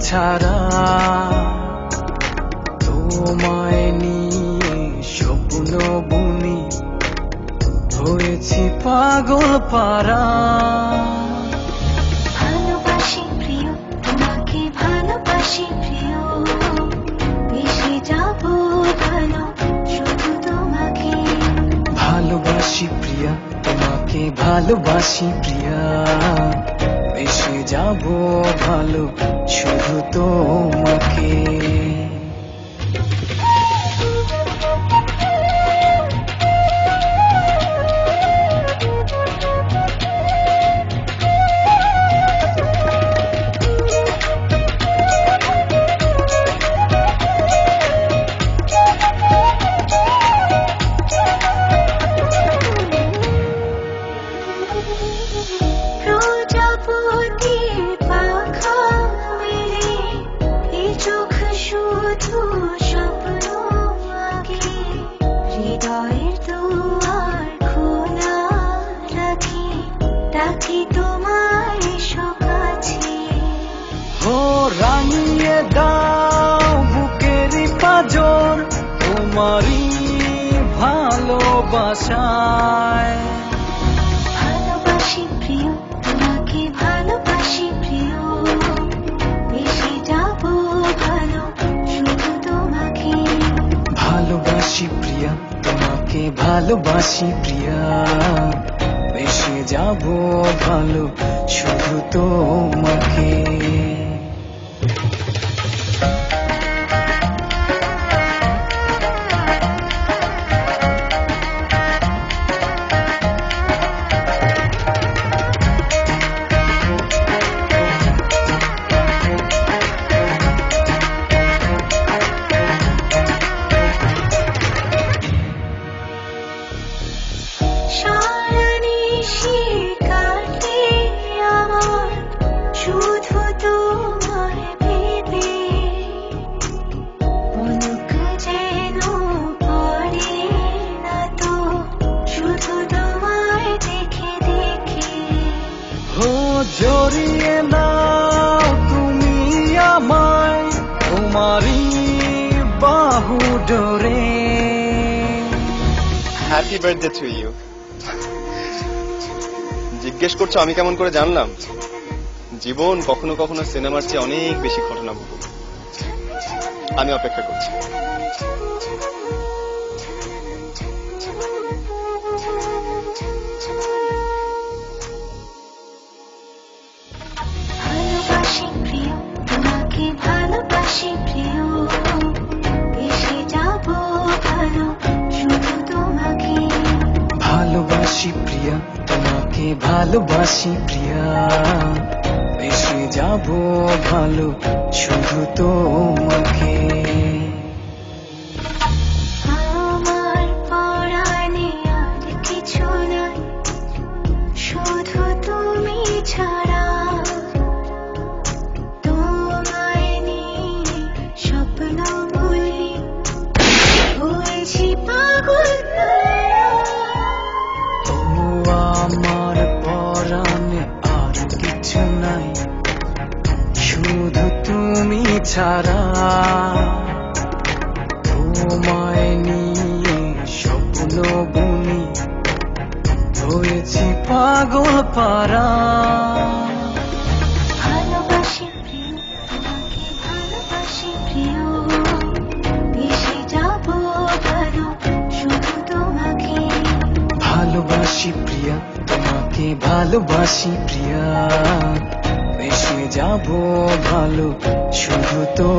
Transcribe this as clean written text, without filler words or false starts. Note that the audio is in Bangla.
ছাড়া তোমায় নিয়ে স্বপ্ন বুনি হয়েছি পাগল পারা ভালোবাসি প্রিয় তোমাকে ভালোবাসি প্রিয় বেশি যাব ভালো শুধু তোমাকে ভালোবাসি প্রিয়া তোমাকে ভালোবাসি প্রিয়া বেশি যাব ভালো শুধু তোমাকে রাঙিয়ে দাও বুকেরই পাঁজর তোমারই ভালোবাসায় ভালোবাসি প্রিয় তোমাকে ভালোবাসি প্রিয় বেশি যাব ভালো শুধু তোমাকে ভালোবাসি প্রিয়া তোমাকে ভালোবাসি প্রিয়া বেশি যাব ভালো শুধু তোমাকে জড়িয়ে নাও তুমি আমায় তোমারই বাহু ডোরে হ্যাপি বার্থডে টু ইউ জিজ্ঞেস করছো আমি কেমন করে জানলাম জীবন কখনো কখনো সিনেমার চেয়ে অনেক বেশি ঘটনাবহুল আমি অপেক্ষা করছি ভালোবাসি প্রিয় তোমাকে ভালোবাসি প্রিয় বেশি যাব ভালো শুধু তোমাকে ভালোবাসি প্রিয়া তোমাকে ভালোবাসি প্রিয়া বেশি যাব ভালো শুধু তোমাকে আমার পরাণে আর কিছু নাই শুধু তুমি ছাড়া তোমায় নিয়ে স্বপ্ন বলি হয়েছি পাগল ও আমার পরাণে আর কিছু নাই শুধু তুমি ছাড়া তোমায় নিয়ে স্বপ্ন বুনি হয়েছি পাগল পারা ভালোবাসি প্রিয় তোমাকে ভালোবাসি প্রিয় বেশি যাব ভালো শুধু তোমাকে ভালোবাসি প্রিয়া তোমাকে ভালোবাসি প্রিয়া, বেশি যাব ভালো শুধু তো